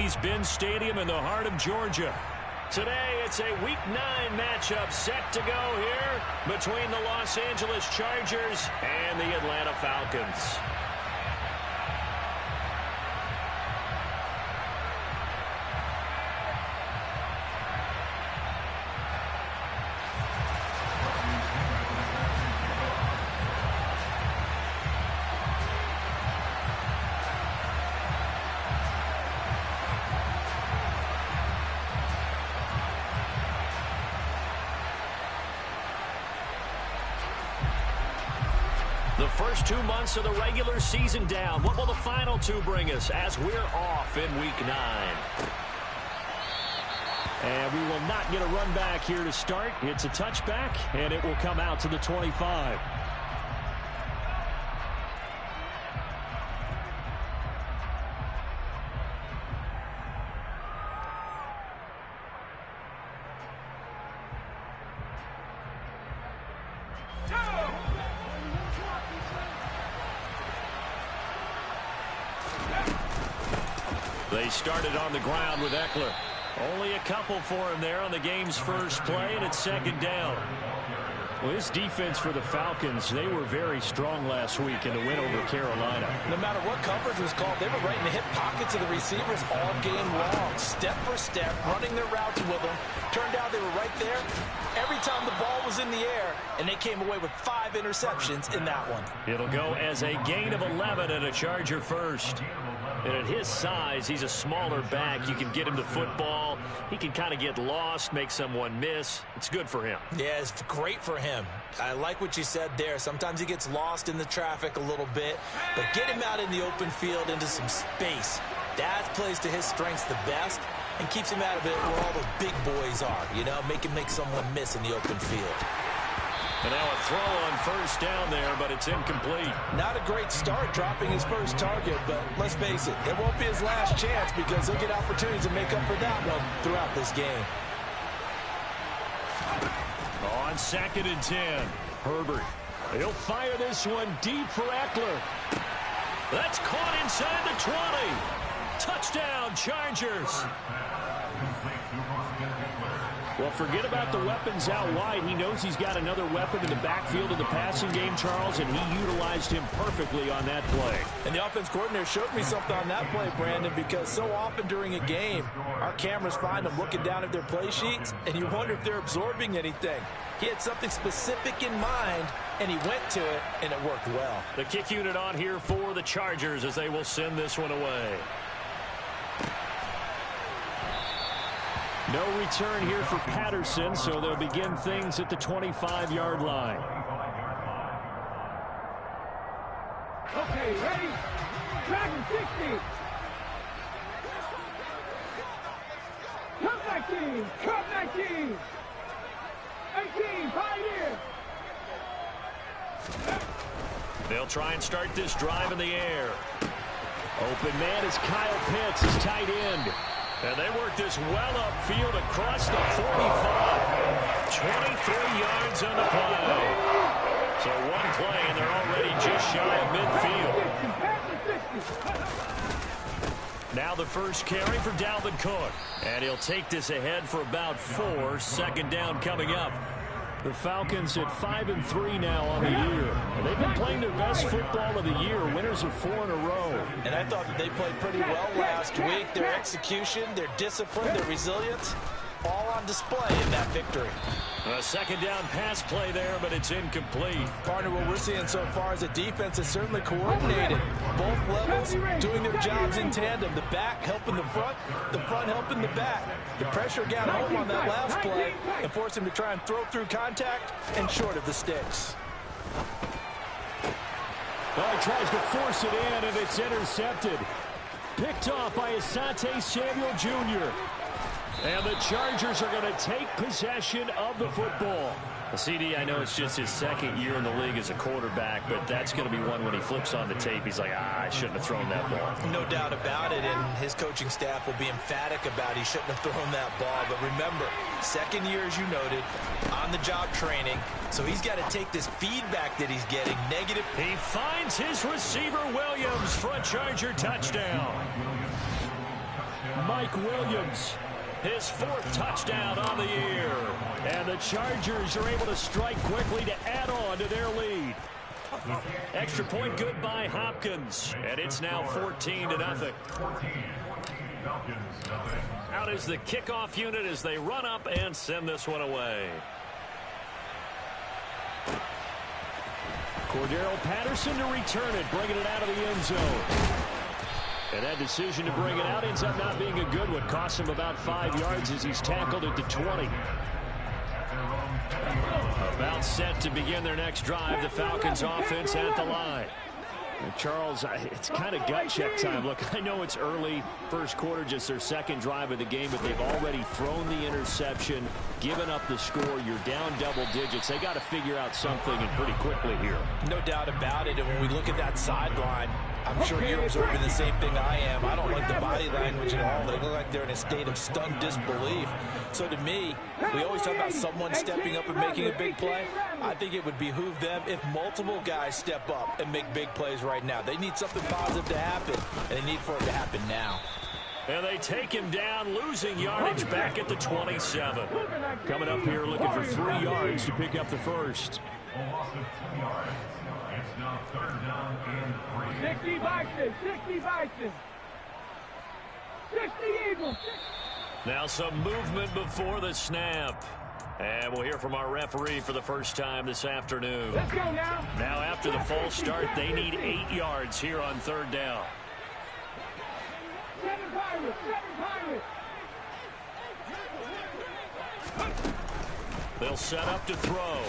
Mercedes-Benz Stadium in the heart of Georgia. Today, it's a Week 9 matchup set to go here between the Los Angeles Chargers and the Atlanta Falcons. The first 2 months of the regular season down. What will the final 2 bring us as we're off in Week 9? And we will not get a run back here to start. It's a touchback, and it will come out to the 25. They started on the ground with Eckler. Only a couple for him there on the game's first play, and it's second down. Well, this defense for the Falcons, they were very strong last week in the win over Carolina. No matter what coverage was called, they were right in the hip pockets of the receivers all game long. Step for step, running their routes with them. Turned out they were right there every time the ball was in the air, and they came away with 5 interceptions in that one. It'll go as a gain of 11 and a Charger first. And at his size, he's a smaller back. You can get him the football. He can kind of get lost, make someone miss. It's good for him. Yeah, it's great for him. I like what you said there. Sometimes he gets lost in the traffic a little bit, but get him out in the open field into some space. That plays to his strengths the best and keeps him out of it where all the big boys are. You know, make someone miss in the open field. And now a throw on first down there, but it's incomplete. Not a great start dropping his first target, but let's face it, it won't be his last chance because he'll get opportunities to make up for that one throughout this game. On 2nd and 10, Herbert. He'll fire this one deep for Eckler. That's caught inside the 20. Touchdown, Chargers. Well, forget about the weapons out wide. He knows he's got another weapon in the backfield of the passing game, Charles, and he utilized him perfectly on that play. And the offense coordinator showed me something on that play, Brandon, because so often during a game, our cameras find them looking down at their play sheets, and you wonder if they're absorbing anything. He had something specific in mind, and he went to it, and it worked well. The kick unit on here for the Chargers as they will send this one away. No return here for Patterson, so they'll begin things at the 25-yard line. Okay, ready? Track 60. Come back team. Come back team. 18, Pioneer. They'll try and start this drive in the air. Open man is Kyle Pitts, his tight end. And they work this well upfield across the 45. 23 yards on the play. So one play, and they're already just shy of midfield. Now the first carry for Dalvin Cook. And he'll take this ahead for about 4. 2nd down coming up. The Falcons at 5-3 now on the year. And they've been playing their best football of the year. Winners of 4 in a row. And I thought that they played pretty well last week. Their execution, their discipline, their resilience, all on display in that victory. A 2nd down pass play there, but it's incomplete. Partner, what we're seeing so far is a defense that's certainly coordinated. Both levels doing their jobs in tandem. The back helping the front helping the back. The pressure got home on that last play and forced him to try and throw through contact and short of the sticks. Well, he tries to force it in, and it's intercepted. Picked off by Asante Samuel Jr. And the Chargers are going to take possession of the football. CD, I know it's just his 2nd year in the league as a quarterback, but that's going to be one when he flips on the tape. He's like, I shouldn't have thrown that ball. No doubt about it, and his coaching staff will be emphatic about he shouldn't have thrown that ball. But remember, 2nd year, as you noted, on-the-job training, so he's got to take this feedback that he's getting negative. He finds his receiver, Williams, for a Charger touchdown. Mike Williams. His 4th touchdown on the year. And the Chargers are able to strike quickly to add on to their lead. Extra point good by Hopkins. And it's now 14-0. Out is the kickoff unit as they run up and send this one away. Cordero Patterson to return it, bringing it out of the end zone. And that decision to bring it out ends up not being a good one. Costs him about 5 yards as he's tackled at the 20. About set to begin their next drive. The Falcons offense at the line. And Charles, it's kind of gut check time. Look, I know it's early, first quarter, just their 2nd drive of the game, but they've already thrown the interception, given up the score. You're down double digits. They got to figure out something, and pretty quickly here. No doubt about it. And when we look at that sideline, I'm sure you're observing the same thing I am. I don't like the body language at all. They look like they're in a state of stunned disbelief. So to me, we always talk about someone stepping up and making a big play. I think it would behoove them if multiple guys step up and make big plays right now. They need something positive to happen, and they need for it to happen now. And they take him down, losing yardage back at the 27. Coming up here looking for 3 yards to pick up the first. 60 Bison, 60 Bison. 60 Eagles. Now some movement before the snap. And we'll hear from our referee for the first time this afternoon. Let's go now. Now after the false start, they need 8 yards here on 3rd down. 7 Pirates, 7 Pirates. They'll set up to throw.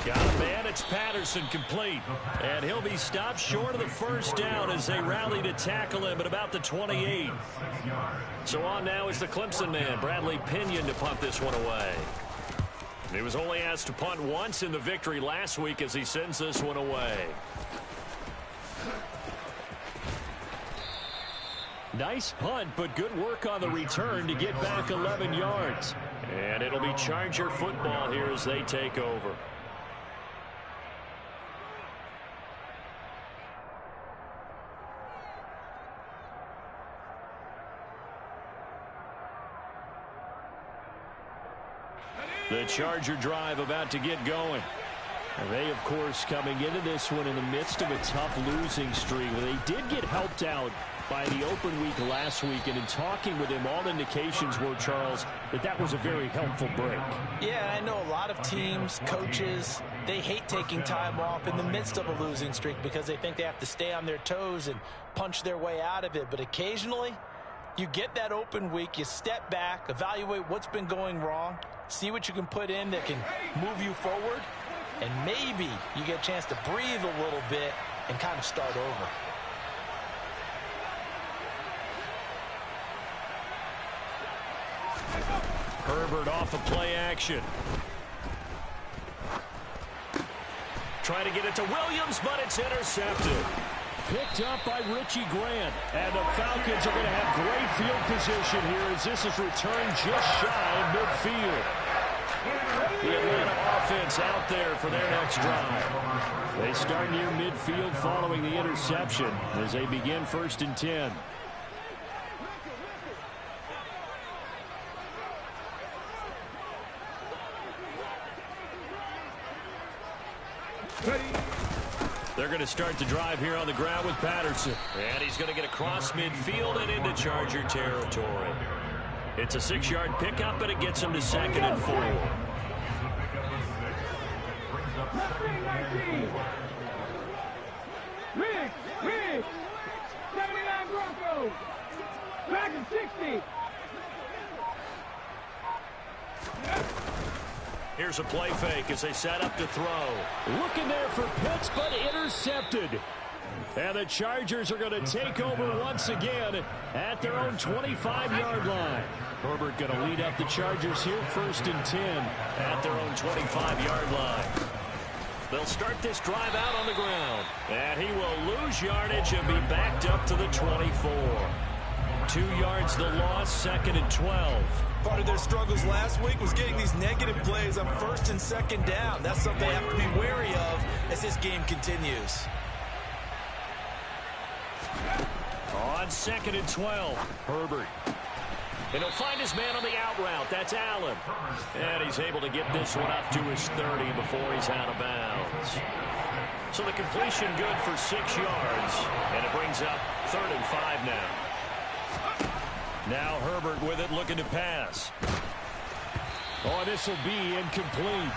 Got a man. It's Patterson, complete. And he'll be stopped short of the first down as they rally to tackle him at about the 28. So on now is the Clemson man, Bradley Pinion, to punt this one away. He was only asked to punt once in the victory last week as he sends this one away. Nice punt, but good work on the return to get back 11 yards. And it'll be Charger football here as they take over. The Charger drive about to get going. And they, of course, coming into this one in the midst of a tough losing streak. They did get helped out by the open week last week, and in talking with him, all indications were, Charles, that was a very helpful break. Yeah, I know a lot of teams, coaches, they hate taking time off in the midst of a losing streak because they think they have to stay on their toes and punch their way out of it. But occasionally, you get that open week, you step back, evaluate what's been going wrong, see what you can put in that can move you forward, and maybe you get a chance to breathe a little bit and kind of start over. Herbert off of play action. Trying to get it to Williams, but it's intercepted. Picked up by Richie Grant. And the Falcons are going to have great field position here as this is returned just shy of midfield. The Atlanta offense out there for their next drive. They start near midfield following the interception as they begin 1st and 10. They're going to start the drive here on the ground with Patterson. And he's going to get across midfield and into Charger territory. It's a 6-yard pickup, and it gets him to 2nd and 4. 19. Riggs, 79 Broncos, back at 60. Here's a play fake as they set up to throw. Looking there for Pitts, but intercepted. And the Chargers are going to take over once again at their own 25-yard line. Herbert going to lead up the Chargers here, 1st and 10 at their own 25-yard line. They'll start this drive out on the ground. And he will lose yardage and be backed up to the 24. 2 yards the loss, 2nd and 12. Part of their struggles last week was getting these negative plays on 1st and 2nd down. That's something they have to be wary of as this game continues. On 2nd and 12, Herbert. And he'll find his man on the out route. That's Allen. And he's able to get this one up to his 30 before he's out of bounds. So the completion good for 6 yards. And it brings up 3rd and 5 now. Now Herbert with it, looking to pass. Oh, this will be incomplete.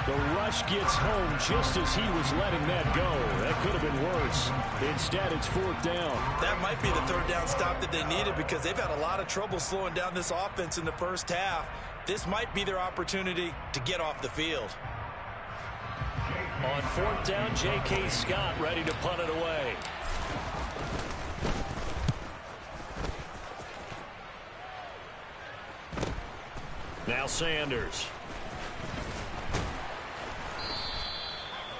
The rush gets home just as he was letting that go. That could have been worse. Instead, it's 4th down. That might be the 3rd down stop that they needed because they've had a lot of trouble slowing down this offense in the first half. This might be their opportunity to get off the field. On 4th down, J.K. Scott ready to punt it away. Now Sanders.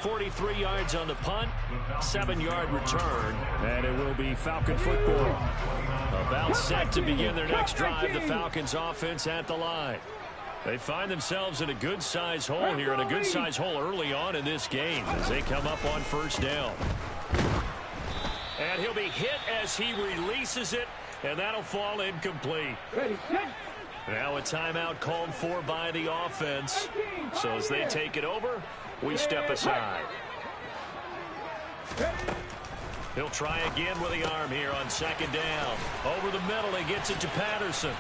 43 yards on the punt, 7-yard return, and it will be Falcon football. About set to begin their next drive, the Falcons offense at the line. They find themselves in a good-size hole here, and a good-size hole early on in this game as they come up on 1st down. And he'll be hit as he releases it, and that'll fall incomplete. Now a timeout called for by the offense. So as they take it over, we step aside. He'll try again with the arm here on 2nd down. Over the middle, he gets it to Patterson.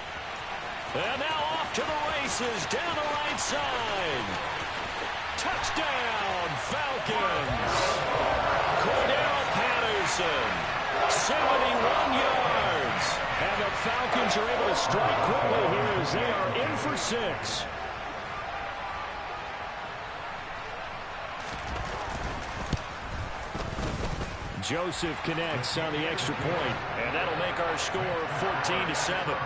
And now off to the races, down the right side. Touchdown, Falcons. Cordell Patterson, 71 yards. And the Falcons are able to strike quickly here as they are in for 6. Joseph connects on the extra point, and that'll make our score 14-7.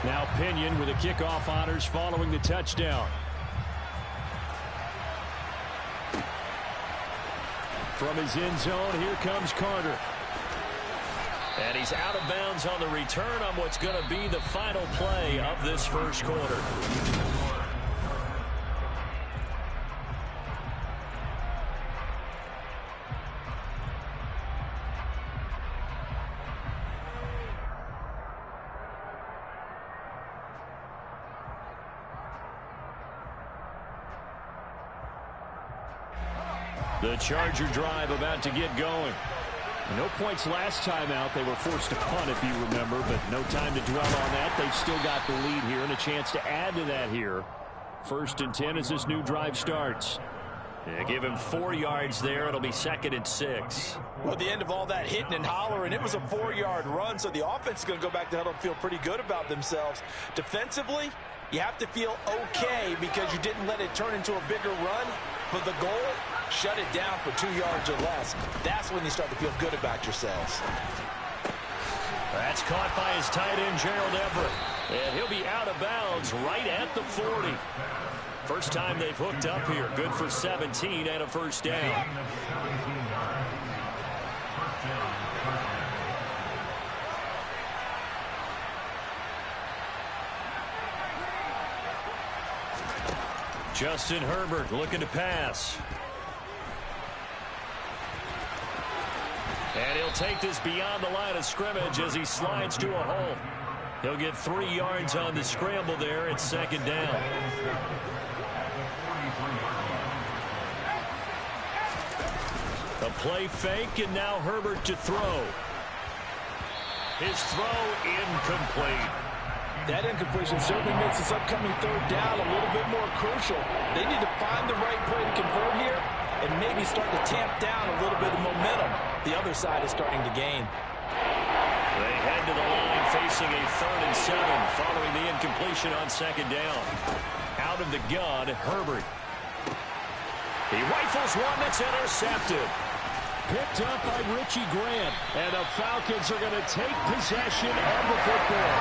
Now Pinion with the kickoff honors following the touchdown. From his end zone, here comes Carter. And he's out of bounds on the return on what's going to be the final play of this first quarter. The Charger drive about to get going. No points last time out. They were forced to punt, if you remember, but no time to dwell on that. They've still got the lead here and a chance to add to that here. 1st and 10 as this new drive starts. Yeah, give him 4 yards there. It'll be 2nd and 6. Well, at the end of all that hitting and hollering, it was a 4-yard run, so the offense is going to go back to huddle and feel pretty good about themselves. Defensively, you have to feel okay because you didn't let it turn into a bigger run, but the goal, shut it down for 2 yards or less. That's when you start to feel good about yourselves. That's caught by his tight end, Gerald Everett. And he'll be out of bounds right at the 40. First time they've hooked up here. Good for 17 and a 1st down. Justin Herbert looking to pass. And he'll take this beyond the line of scrimmage as he slides to a hole. He'll get 3 yards on the scramble there at 2nd down. A play fake, and now Herbert to throw. His throw incomplete. That incompletion certainly makes this upcoming 3rd down a little bit more crucial. They need to find the right play to convert here and maybe start to tamp down a little bit of momentum. The other side is starting to gain. They head to the line facing a 3rd and 7 following the incompletion on 2nd down. Out of the gun, Herbert. He rifles one that's intercepted. Picked up by Richie Grant. And the Falcons are going to take possession of the football.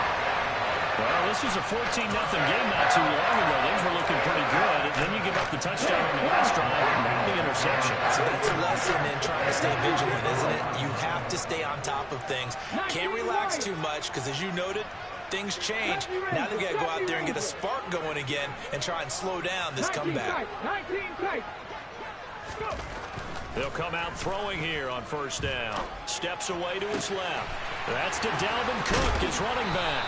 Well, this was a 14-0 game not too long ago. Things were looking pretty good. And then you give up the touchdown on the last drive and have the interception. So that's a lesson in trying to stay vigilant, isn't it? You have to stay on top of things. Can't relax too much because, as you noted, things change. Now they've got to go out there and get a spark going again and try and slow down this comeback. They'll come out throwing here on first down. Steps away to his left. That's to Dalvin Cook, his running back.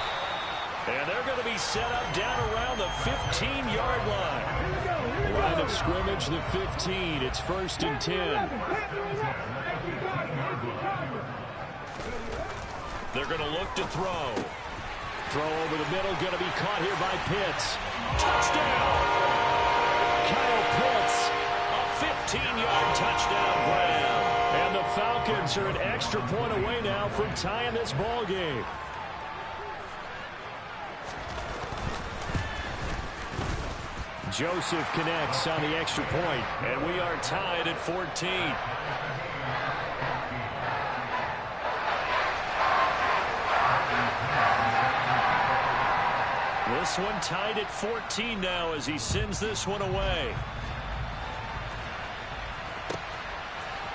And they're going to be set up down around the 15-yard line. Line of scrimmage, the 15. It's 1st and 10. They're going to look to throw. Throw over the middle, going to be caught here by Pitts. Touchdown! Kyle Pitts, a 15-yard touchdown grab. And the Falcons are an extra point away now from tying this ball game. Joseph connects on the extra point, and we are tied at 14. This one tied at 14 now as he sends this one away.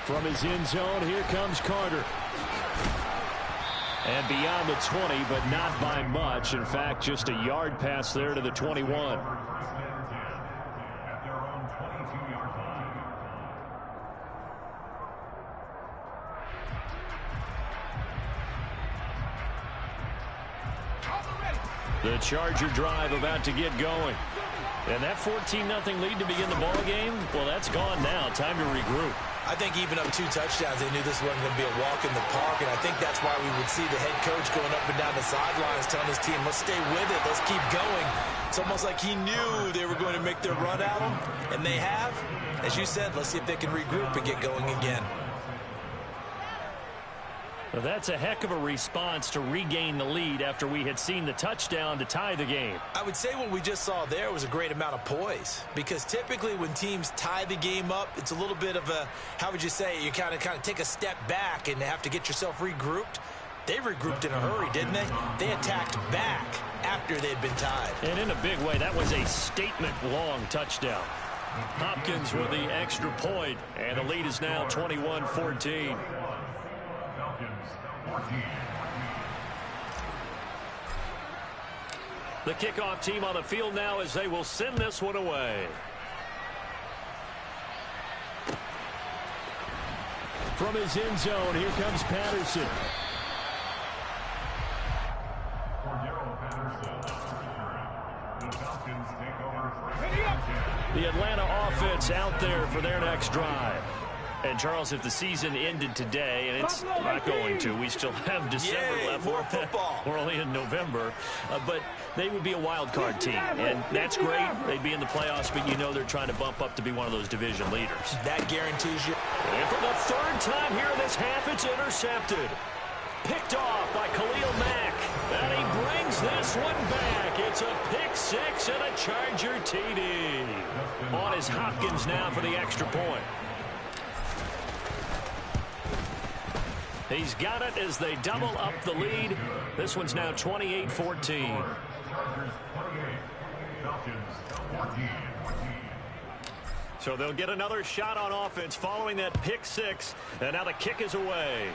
From his end zone, here comes Carter. And beyond the 20, but not by much. In fact, just a yard pass there to the 21. The Charger drive about to get going. And that 14-0 lead to begin the ball game, well, that's gone now. Time to regroup. I think even up 2 touchdowns, they knew this wasn't going to be a walk in the park, and I think that's why we would see the head coach going up and down the sidelines telling his team, let's stay with it, let's keep going. It's almost like he knew they were going to make their run at him, and they have. As you said, let's see if they can regroup and get going again. Well, that's a heck of a response to regain the lead after we had seen the touchdown to tie the game. I would say what we just saw there was a great amount of poise, because typically when teams tie the game up, it's a little bit of a, how would you say, you kind of take a step back and have to get yourself regrouped. They regrouped in a hurry, didn't they? They attacked back after they had been tied. And in a big way, that was a statement-long touchdown. Hopkins with the extra point, and the lead is now 21-14. The kickoff team on the field now as they will send this one away. From his end zone, here comes Patterson. The Atlanta offense out there for their next drive. And, Charles, if the season ended today, and it's not going to, we still have December left. More football. We're only in November. But they would be a wild card team. And that's great. They'd be in the playoffs, but you know they're trying to bump up to be one of those division leaders. That guarantees you. And for the 3rd time here in this half, it's intercepted. Picked off by Khalil Mack. And he brings this one back. It's a pick 6 and a Charger TD. On is Hopkins now for the extra point. He's got it as they double up the lead. This one's now 28-14. So they'll get another shot on offense following that pick 6. And now the kick is away.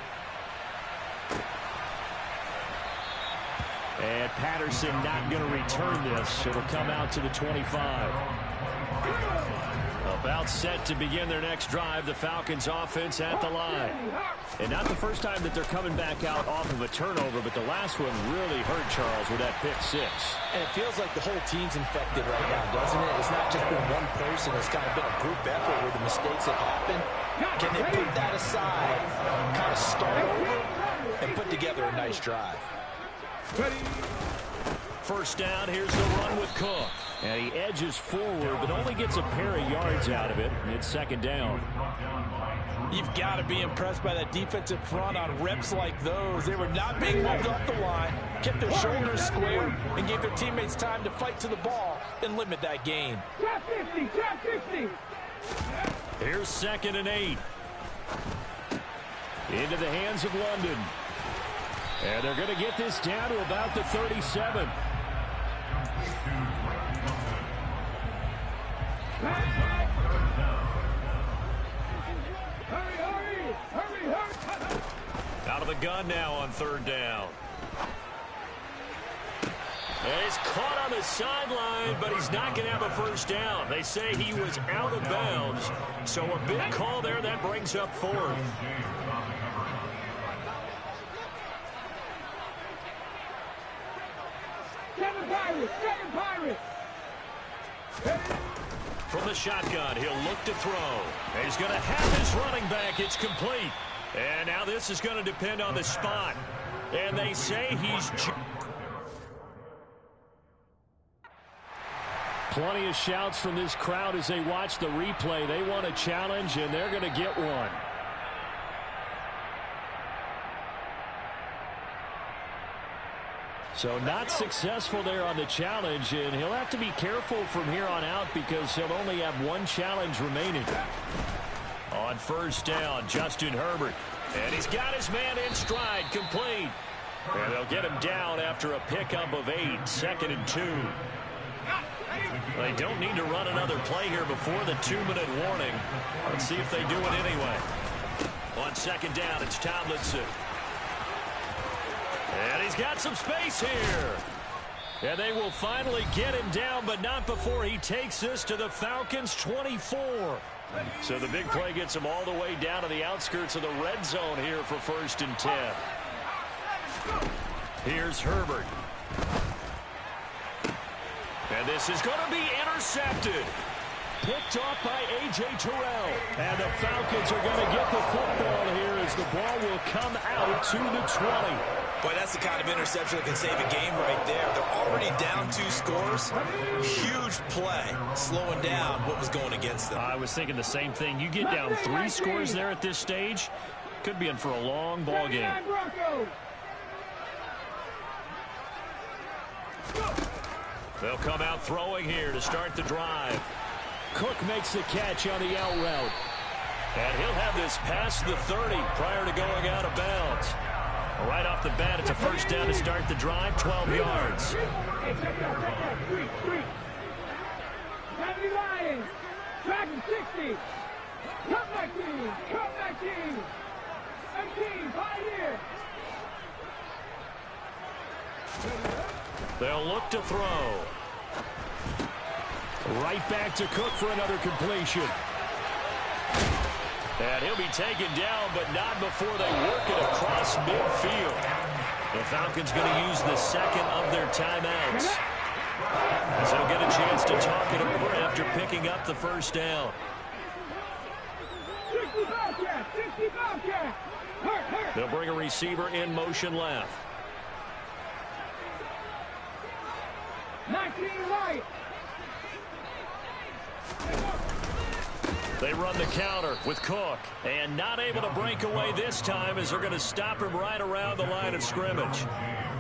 And Patterson not going to return this. It'll come out to the 25. About set to begin their next drive. The Falcons offense at the line. And not the first time that they're coming back out off of a turnover, but the last one really hurt Charles with that pick 6. And it feels like the whole team's infected right now, doesn't it? It's not just been one person. It's kind of been a group effort where the mistakes have happened. Can they put that aside, kind of start over, and put together a nice drive? First down, here's the run with Cook. And he edges forward, but only gets a pair of yards out of it. It's 2nd down. You've got to be impressed by that defensive front on reps like those. They were not being moved off the line, kept their shoulders square, and gave their teammates time to fight to the ball and limit that gain. Trap 50, trap 50. Here's 2nd and 8. Into the hands of London. And they're going to get this down to about the 37. Out of the gun now on third down. And he's caught on the sideline, but he's not going to have a first down. They say he was out of bounds. So a big call there that brings up fourth. Seven Pirates. From the shotgun, he'll look to throw. And he's going to have his running back. It's complete. And now this is going to depend on the spot. And they say he's... Plenty of shouts from this crowd as they watch the replay. They want a challenge, and they're going to get one. So not successful there on the challenge, and he'll have to be careful from here on out because he'll only have one challenge remaining. On first down, Justin Herbert. And he's got his man in stride, complete. And they'll get him down after a pickup of 8, 2nd and 2. They don't need to run another play here before the 2-minute warning. Let's see if they do it anyway. On second down, it's Tomlinson. And he's got some space here. And they will finally get him down, but not before he takes this to the Falcons' 24. So the big play gets him all the way down to the outskirts of the red zone here for 1st and 10. Here's Herbert. And this is going to be intercepted. Picked off by A.J. Terrell. And the Falcons are going to get the football here as the ball will come out to the 20. Boy, that's the kind of interception that can save a game right there. They're already down 2 scores. Huge play, slowing down what was going against them. I was thinking the same thing. You get down 3 scores there at this stage, could be in for a long ball game. They'll come out throwing here to start the drive. Cook makes the catch on the out route. And he'll have this past the 30 prior to going out of bounds. Right off the bat, it's a first down to start the drive, 12 yards. Tracking 60. Cut back team. 18, Pioneer. They'll look to throw. Right back to Cook for another completion. And he'll be taken down, but not before they work it across midfield. The Falcons going to use the second of their timeouts, as they'll get a chance to talk it over after picking up the first down. 60 Bobcat. They'll bring a receiver in motion left. 19 right. They run the counter with Cook, and not able to break away this time as they're going to stop him right around the line of scrimmage.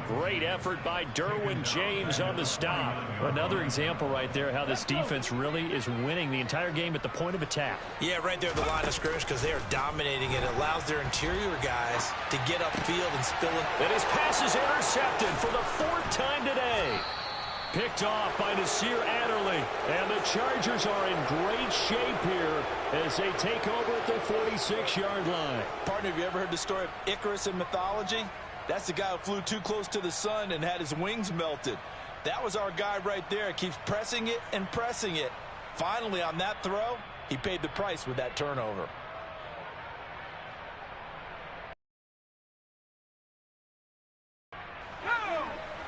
Great effort by Derwin James on the stop. Another example right there how this defense really is winning the entire game at the point of attack. Yeah, right there at the line of scrimmage because they are dominating it. It allows their interior guys to get upfield and spill it. And his pass is intercepted for the 4th time today. Picked off by Nasir Adderley. And the Chargers are in great shape here as they take over at the 46-yard line. Partner, have you ever heard the story of Icarus in mythology? That's the guy who flew too close to the sun and had his wings melted. That was our guy right there. Keeps pressing it and pressing it. Finally, on that throw, he paid the price with that turnover.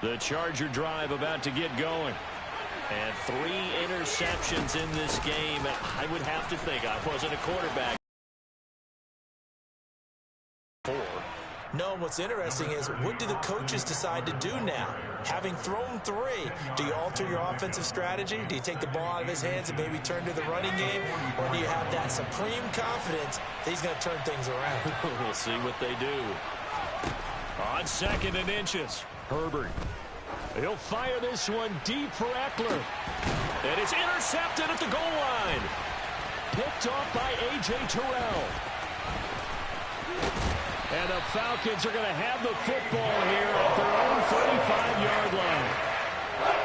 The Charger drive about to get going. And 3 interceptions in this game. I would have to think I wasn't a quarterback. 4. No, what's interesting is what do the coaches decide to do now? Having thrown 3, do you alter your offensive strategy? Do you take the ball out of his hands and maybe turn to the running game? Or do you have that supreme confidence that he's going to turn things around? We'll see what they do. On 2nd and inches, Herbert. He'll fire this one deep for Eckler. And it's intercepted at the goal line. Picked off by A.J. Terrell. And the Falcons are going to have the football here at their own 35-yard line.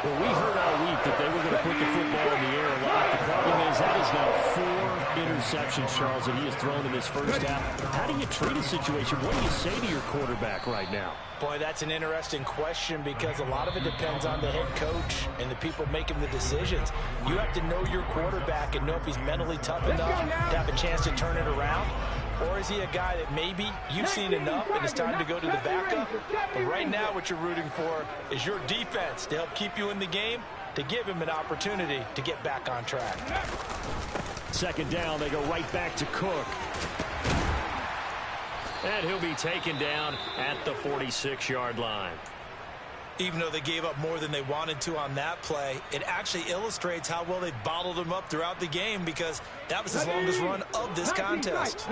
Well, we heard all week that they were going to put the football in the air a lot. The problem is that is now 4 interceptions, Charles, that he has thrown in this first half. How do you treat a situation? What do you say to your quarterback right now? Boy, that's an interesting question because a lot of it depends on the head coach and the people making the decisions. You have to know your quarterback and know if he's mentally tough enough to have a chance to turn it around. Or is he a guy that maybe you've seen enough and it's time to go to the backup? But right now what you're rooting for is your defense to help keep you in the game, to give him an opportunity to get back on track. Second down, they go right back to Cook. And he'll be taken down at the 46-yard line. Even though they gave up more than they wanted to on that play, it actually illustrates how well they bottled him up throughout the game because that was his longest run of this contest.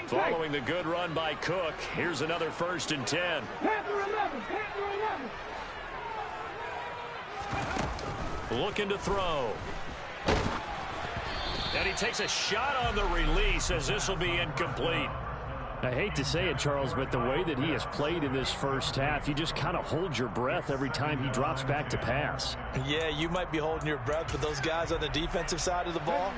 Following the good run by Cook, here's another 1st and 10. Panther 11, Panther 11. Looking to throw. And he takes a shot on the release as this will be incomplete. I hate to say it, Charles, but the way that he has played in this first half, you just kind of hold your breath every time he drops back to pass. Yeah, you might be holding your breath, but those guys on the defensive side of the ball,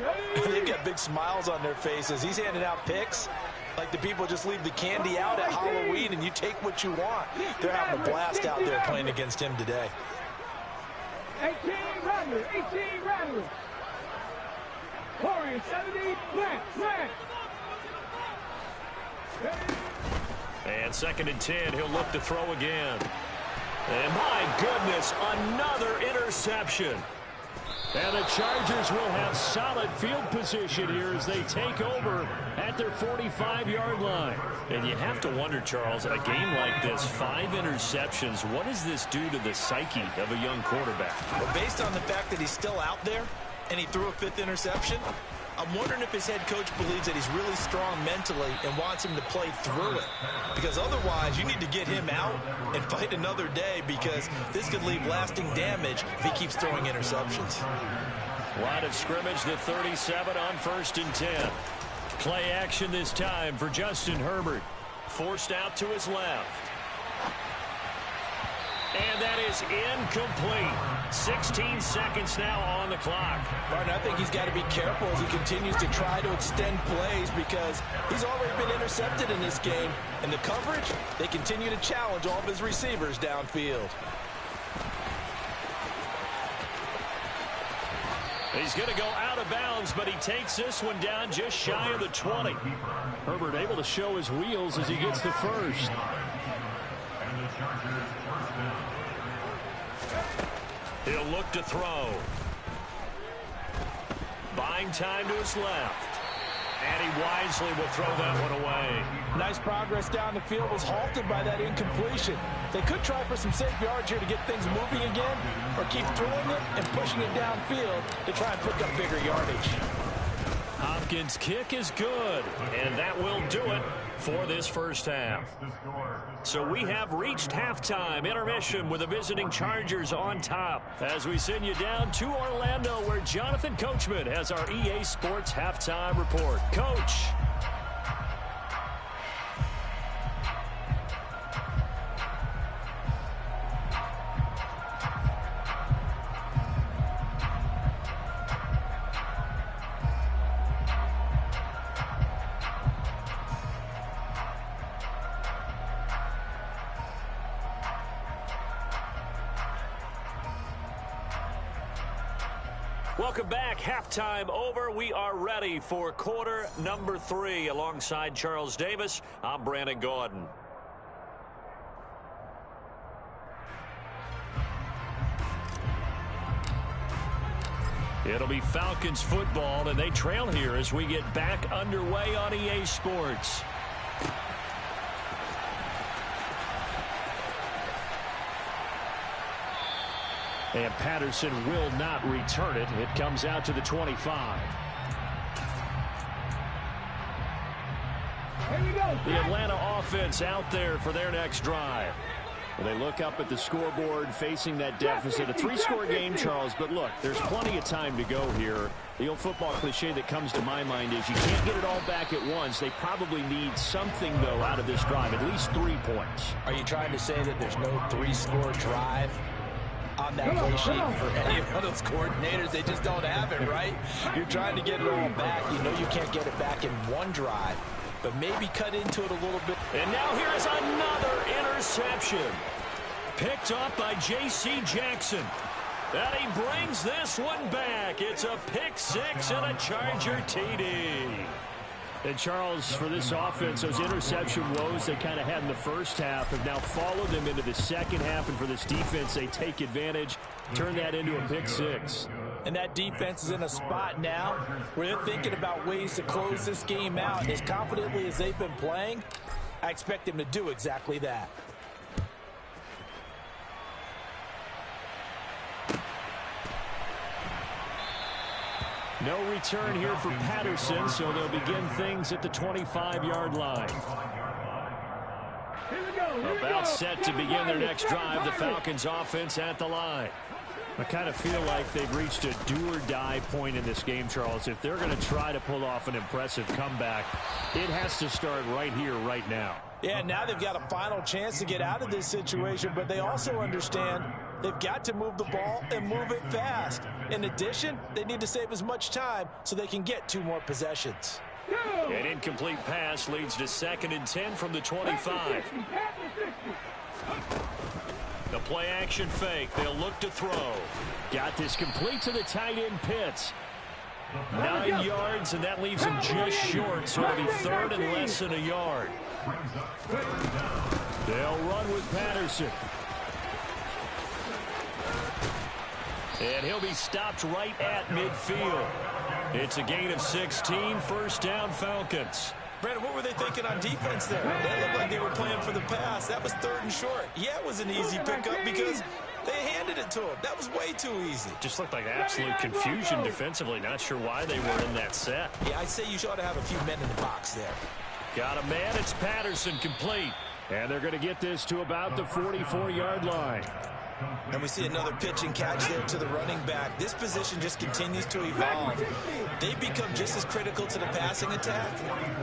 they've got big smiles on their faces. He's handing out picks like the people just leave the candy out at Halloween and you take what you want. They're having a blast out there playing against him today. 18 Rattler, 18 Rattler. Corey, 70, flat. And 2nd and 10, he'll look to throw again. And my goodness, another interception. And the Chargers will have solid field position here as they take over at their 45-yard line. And you have to wonder, Charles, a game like this, 5 interceptions, what does this do to the psyche of a young quarterback? Well, based on the fact that he's still out there and he threw a 5th interception, I'm wondering if his head coach believes that he's really strong mentally and wants him to play through it. Because otherwise, you need to get him out and fight another day because this could leave lasting damage if he keeps throwing interceptions. Line of scrimmage, the 37 on 1st and 10. Play action this time for Justin Herbert. Forced out to his left. And that is incomplete. 16 seconds now on the clock. Martin, I think he's got to be careful as he continues to try to extend plays because he's already been intercepted in this game. And the coverage, they continue to challenge all of his receivers downfield. He's going to go out of bounds, but he takes this one down just shy of the 20. Herbert able to show his wheels as he gets the first. He'll look to throw. Buying time to his left. And he wisely will throw that one away. Nice progress down the field was halted by that incompletion. They could try for some safe yards here to get things moving again, or keep throwing it and pushing it downfield to try and pick up bigger yardage. Hopkins' kick is good, and that will do it for this first half. So we have reached halftime intermission with the visiting Chargers on top as we send you down to Orlando where Jonathan Coachman has our EA Sports halftime report. Coach. Welcome back. Halftime over. We are ready for quarter number 3. Alongside Charles Davis, I'm Brandon Gordon. It'll be Falcons football, and they trail here as we get back underway on EA Sports. And Patterson will not return it. It comes out to the 25. Here we go. The Atlanta offense out there for their next drive. Well, they look up at the scoreboard facing that deficit. A 3-score game, Charles, but look, there's plenty of time to go here. The old football cliche that comes to my mind is you can't get it all back at once. They probably need something, though, out of this drive, at least 3 points. Are you trying to say that there's no 3-score drive? on that play sheet for any of those coordinators. They just don't have it, right? You're trying to get it all back. You know you can't get it back in one drive, but maybe cut into it a little bit. And now here's another interception. Picked up by J.C. Jackson. And he brings this one back. It's a pick six and a Charger TD. And, Charles, for this offense, those interception woes they kind of had in the first half have now followed them into the second half. And for this defense, they take advantage, turn that into a pick six. And that defense is in a spot now where they're thinking about ways to close this game out. And as confidently as they've been playing, I expect them to do exactly that. No return here for Patterson, so they'll begin things at the 25-yard line. About set to begin their next drive, the Falcons offense at the line. I kind of feel like they've reached a do-or-die point in this game, Charles. If they're going to try to pull off an impressive comeback, it has to start right here, right now. Yeah, now they've got a final chance to get out of this situation, but they also understand they've got to move the ball and move it fast. In addition, they need to save as much time so they can get 2 more possessions. An incomplete pass leads to 2nd and 10 from the 25. The play action fake. They'll look to throw. Got this complete to the tight end Pitts. 9 yards, and that leaves him just short, so it'll be 3rd and less than a yard. They'll run with Patterson. And he'll be stopped right at midfield. It's a gain of 16, 1st down Falcons. Brandon, what were they thinking on defense there? They looked like they were playing for the pass. That was 3rd and short. Yeah, it was an easy pickup because they handed it to him. That was way too easy. Just looked like absolute confusion defensively. Not sure why they were in that set. Yeah, I'd say you ought to have a few men in the box there. Got a man. It's Patterson complete. And they're going to get this to about the 44-yard line. And we see another pitch and catch there to the running back. This position just continues to evolve. They become just as critical to the passing attack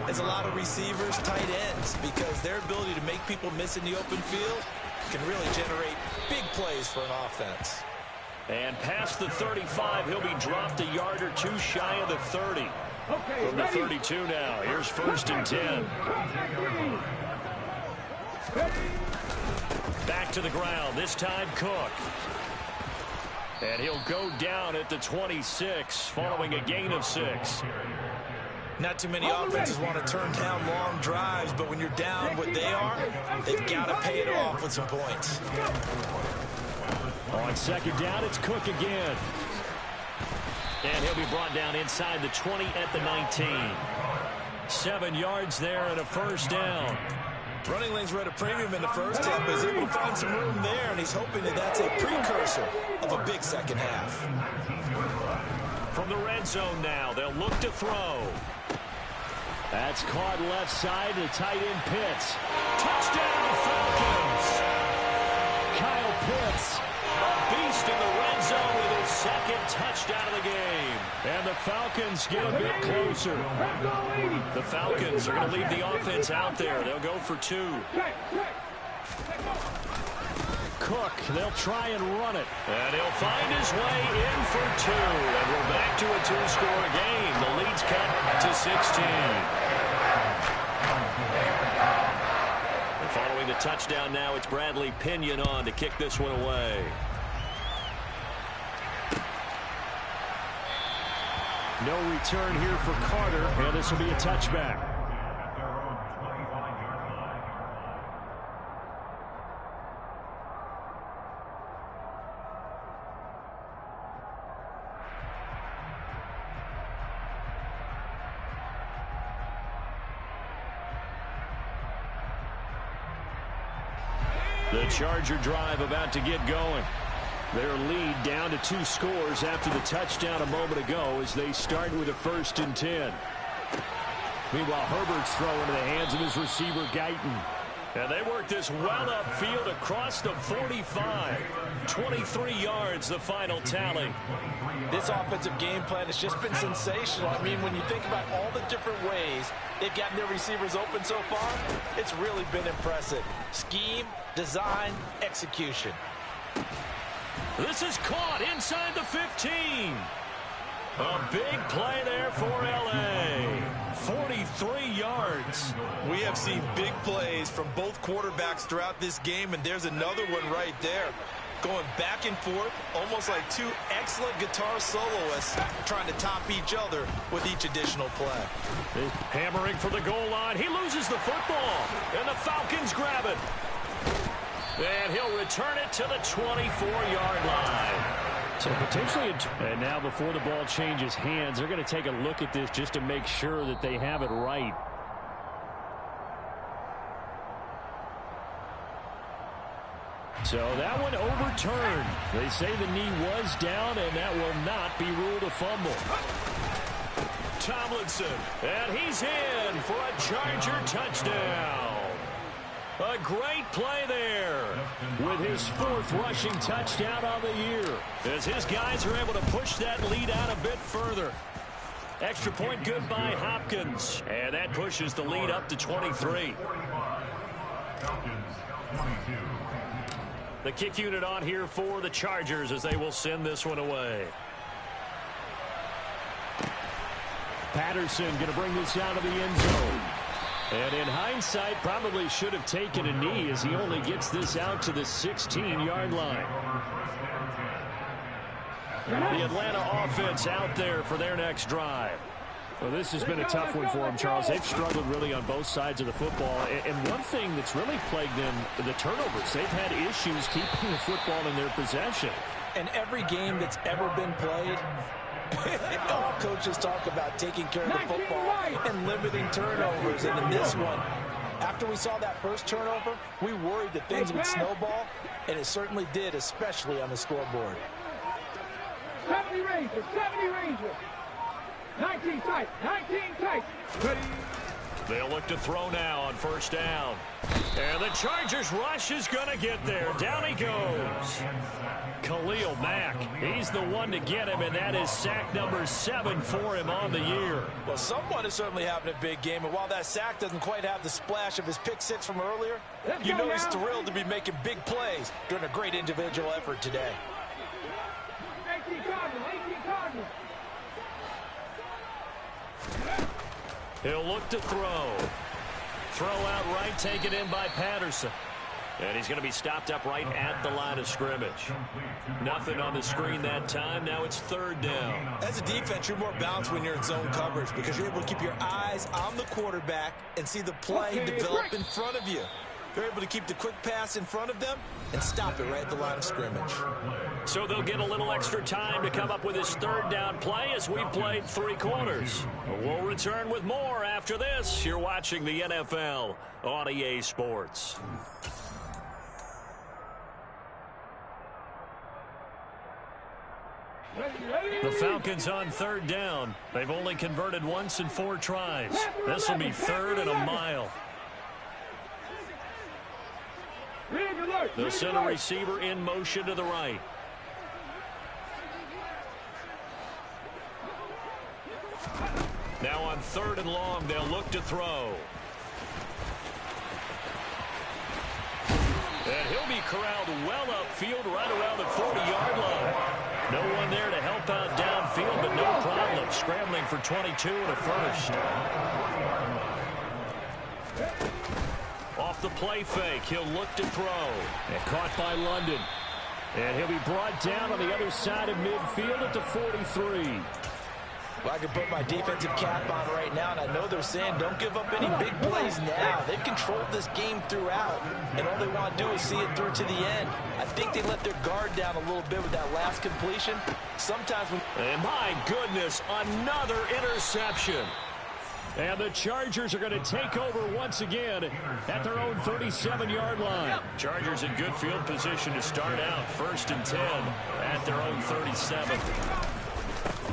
as a lot of receivers, tight ends, because their ability to make people miss in the open field can really generate big plays for an offense. And past the 35, he'll be dropped a yard or 2 shy of the 30. From the 32 now, here's 1st and 10. Back to the ground, this time Cook. And he'll go down at the 26, following a gain of 6. Not too many offenses want to turn down long drives, but when you're down what they are, they've got to pay it off with some points. On 2nd down, it's Cook again. And he'll be brought down inside the 20 at the 19. 7 yards there and a 1st down. Running lanes were at a premium in the first half, but he's able to find some room there, and he's hoping that that's a precursor of a big second half. From the red zone now, they'll look to throw. That's caught left side to tight end Pitts. Touchdown Falcons! Kyle Pitts, a beast in the red zone with his 2nd touchdown of the game. And the Falcons get a bit closer. The Falcons are going to leave the offense out there. They'll go for 2. Cook, they'll try and run it. And he'll find his way in for 2. And we're back to a 2-score game. The lead's cut to 16. And following the touchdown now, it's Bradley Pinion on to kick this one away. No return here for Carter, and this will be a touchback. The Charger drive about to get going. Their lead down to 2 scores after the touchdown a moment ago as they start with a 1st and 10. Meanwhile, Herbert's throwing into the hands of his receiver, Guyton. And they work this well upfield across the 45. 23 yards, the final tally. This offensive game plan has just been sensational. I mean, when you think about all the different ways they've gotten their receivers open so far, it's really been impressive. Scheme, design, execution. This is caught inside the 15. A big play there for L.A. 43 yards. We have seen big plays from both quarterbacks throughout this game, and there's another one right there. Going back and forth, almost like two excellent guitar soloists trying to top each other with each additional play. Hammering for the goal line. He loses the football, and the Falcons grab it. And he'll return it to the 24-yard line. So potentially, and now before the ball changes hands, they're going to take a look at this just to make sure that they have it right. So that one overturned. They say the knee was down, and that will not be ruled a fumble. Tomlinson, and he's in for a Charger touchdown. A great play there with his 4th rushing touchdown on the year, as his guys are able to push that lead out a bit further. Extra point good by Hopkins, and that pushes the lead up to 23. The kick unit on here for the Chargers as they will send this one away. Patterson going to bring this out of the end zone. And in hindsight, probably should have taken a knee as he only gets this out to the 16-yard line. The Atlanta offense out there for their next drive. Well, this has been a tough one for them, Charles. They've struggled really on both sides of the football. And one thing that's really plagued them, the turnovers. They've had issues keeping the football in their possession. And every game that's ever been played, all coaches talk about taking care of the football and limiting turnovers. And in this one, after we saw that first turnover, we worried that things would snowball, and it certainly did, especially on the scoreboard. 70 Rangers, 70 Rangers. 19 tight, 19 tight. Ready. They'll look to throw now on first down. And the Chargers rush is going to get there. Down he goes. Khalil Mack, he's the one to get him, and that is sack number 7 for him on the year. Well, someone is certainly having a big game, and while that sack doesn't quite have the splash of his pick 6 from earlier, you know he's thrilled to be making big plays during a great individual effort today. 18 Cardinals, 18 Cardinals. He'll look to throw. Throw out right, taken in by Patterson. And he's going to be stopped up right at the line of scrimmage. Nothing on the screen that time. Now it's 3rd down. As a defense, you're more balanced when you're in zone coverage because you're able to keep your eyes on the quarterback and see the play develop in front of you. You're able to keep the quick pass in front of them and stop it right at the line of scrimmage. So they'll get a little extra time to come up with his 3rd down play as we've played 3 quarters. We'll return with more after this. You're watching the NFL on EA Sports. The Falcons on 3rd down. They've only converted once in 4 tries. This will be 3rd and a mile. They'll send a receiver in motion to the right. Now on 3rd and long, they'll look to throw. And he'll be corralled well upfield right around the 40-yard line. No one there to help out downfield, but no problem. Scrambling for 22 and a first. Off the play fake, he'll look to throw. And caught by London. And he'll be brought down on the other side of midfield at the 43. Well, I can put my defensive cap on right now, and I know they're saying don't give up any big plays now. They've controlled this game throughout, and all they want to do is see it through to the end. I think they let their guard down a little bit with that last completion. Sometimes when... And my goodness, another interception. And the Chargers are going to take over once again at their own 37-yard line. Chargers in good field position to start out. 1st and 10 at their own 37.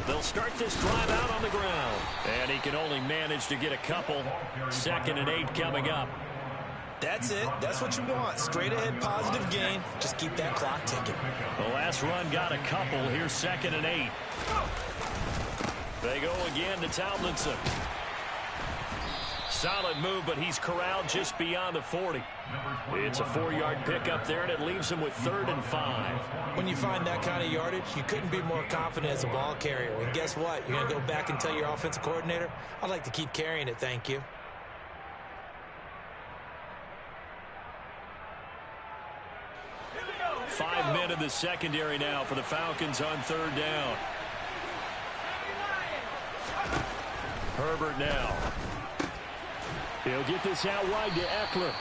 They'll start this drive out on the ground. And he can only manage to get a couple. 2nd and 8 coming up. That's it. That's what you want. Straight ahead positive gain. Just keep that clock ticking. The last run got a couple. Here's 2nd and 8. They go again to Tomlinson. Solid move, but he's corralled just beyond the 40. It's a 4-yard pickup there, and it leaves him with 3rd and 5. When you find that kind of yardage, you couldn't be more confident as a ball carrier. And guess what? You're going to go back and tell your offensive coordinator, I'd like to keep carrying it, thank you. Five men in the secondary now for the Falcons on 3rd down. Herbert now. He'll get this out wide to Eckler.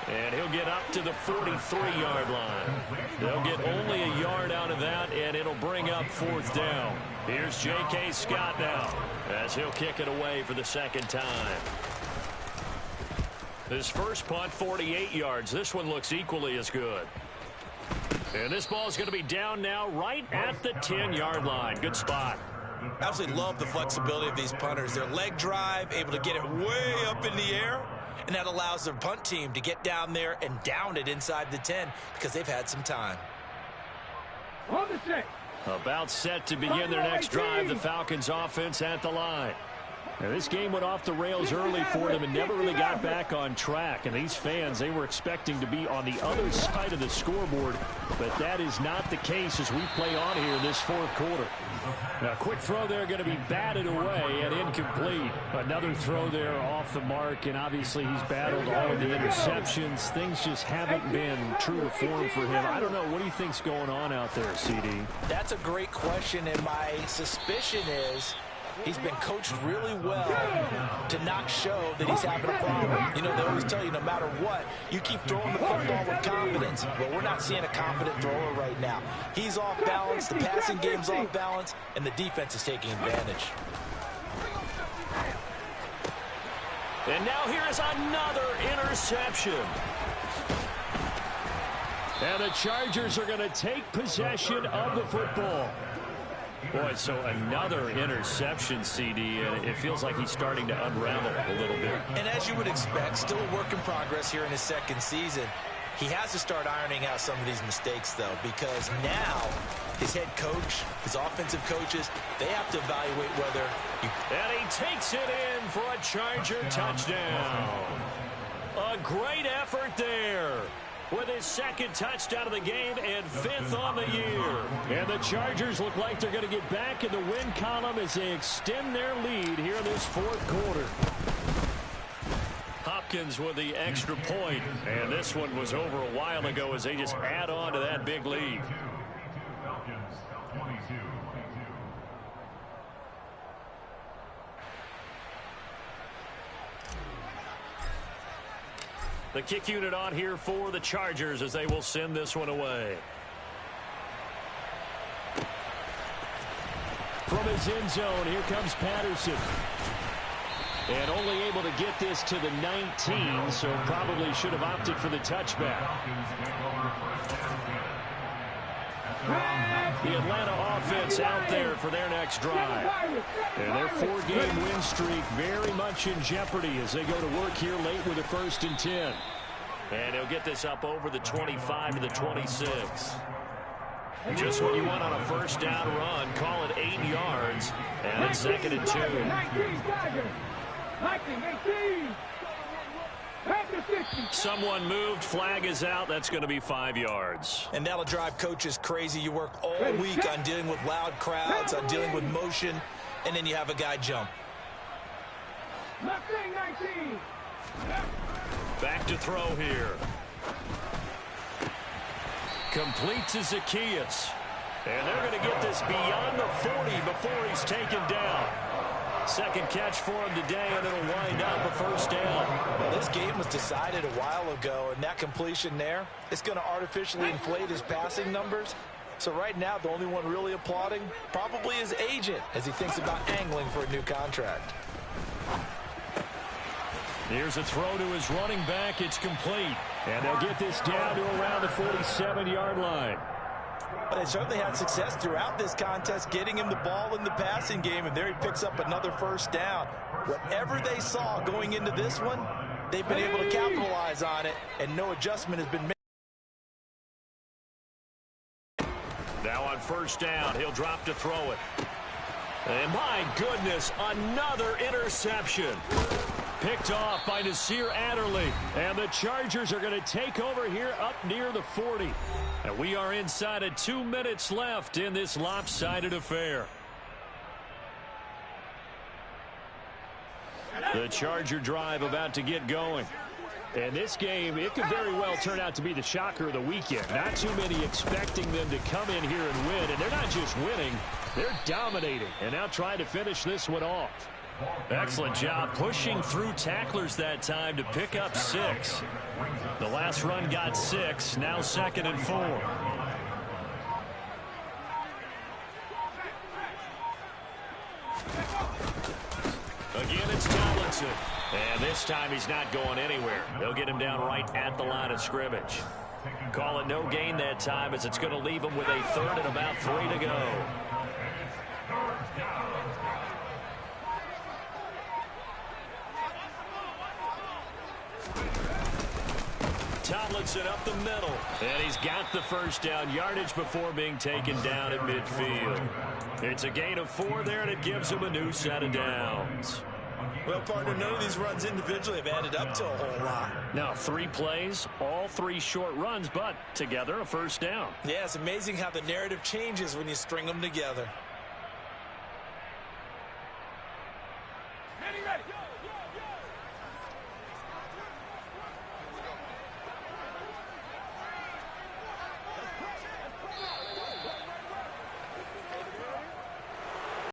And he'll get up to the 43-yard line. They'll get only a yard out of that, and it'll bring up 4th down. Here's J.K. Scott now as he'll kick it away for the 2nd time. His first punt, 48 yards. This one looks equally as good. And this ball is going to be down now right at the 10-yard line. Good spot. Absolutely love the flexibility of these punters. Their leg drive, able to get it way up in the air, and that allows their punt team to get down there and down it inside the 10 because they've had some time. On the set. About set to begin their next drive, the Falcons offense at the line. Now, this game went off the rails early for them and never really got back on track. And these fans, they were expecting to be on the other side of the scoreboard, but that is not the case as we play on here in this 4th quarter. Now, quick throw there going to be batted away and incomplete. Another throw there off the mark, and obviously he's battled all of the interceptions. Things just haven't been true to form for him. I don't know. What do you think's going on out there, CD? That's a great question, and my suspicion is he's been coached really well to not show that he's having a problem. You know, they always tell you no matter what, you keep throwing the football with confidence. Well, we're not seeing a confident thrower right now. He's off balance, the passing game's off balance, and the defense is taking advantage. And now here is another interception. And the Chargers are going to take possession of the football. Boy, so another interception, CD, and it feels like he's starting to unravel a little bit. And as you would expect, still a work in progress here in his 2nd season. He has to start ironing out some of these mistakes, though, because now his head coach, his offensive coaches, they have to evaluate whether And he takes it in for a Charger touchdown. A great effort there, with his 2nd touchdown of the game and 5th on the year. And the Chargers look like they're going to get back in the win column as they extend their lead here in this 4th quarter. Hopkins with the extra point, and this one was over a while ago as they just add on to that big lead. The kick unit on here for the Chargers as they will send this one away. From his end zone, here comes Patterson. And only able to get this to the 19, so probably should have opted for the touchback. The Atlanta offense out there for their next drive. And their 4-game win streak very much in jeopardy as they go to work here late with a 1st and 10. And he'll get this up over the 25 to the 26. Just what you want on a 1st down run. Call it 8 yards. And it's 2nd and 2. 19, Someone moved. Flag is out. That's going to be 5 yards. And that'll drive coaches crazy. You work all week on dealing with loud crowds, on dealing with motion, and then you have a guy jump. Back to throw here. Complete to Zacchaeus. And they're going to get this beyond the 40 before he's taken down. 2nd catch for him today, and it'll wind up a 1st down. Well, this game was decided a while ago, and that completion there, it's going to artificially inflate his passing numbers. So right now, the only one really applauding probably his agent as he thinks about angling for a new contract. Here's a throw to his running back. It's complete. And they'll get this down to around the 47-yard line. But they certainly had success throughout this contest, getting him the ball in the passing game, and there he picks up another 1st down. Whatever they saw going into this one, they've been able to capitalize on it, and no adjustment has been made. Now on 1st down, he'll drop to throw it. And my goodness, another interception. Picked off by Nasir Adderley. And the Chargers are going to take over here up near the 40. And we are inside of 2 minutes left in this lopsided affair. The Charger drive about to get going. And this game, it could very well turn out to be the shocker of the weekend. Not too many expecting them to come in here and win. And they're not just winning, they're dominating. And now trying to finish this one off. Excellent job pushing through tacklers that time to pick up 6. The last run got 6, now 2nd and 4. Again, it's Tomlinson. And this time he's not going anywhere. They'll get him down right at the line of scrimmage. Call it no gain that time as it's going to leave him with a 3rd and about 3 to go. Tomlinson up the middle. And he's got the first down yardage before being taken down at midfield. It's a gain of 4 there, and it gives him a new set of downs. Well, partner, none of these runs individually have added up to a whole lot. Now, 3 plays, all 3 short runs, but together a first down. Yeah, it's amazing how the narrative changes when you string them together. Ready, ready. Go, go, go.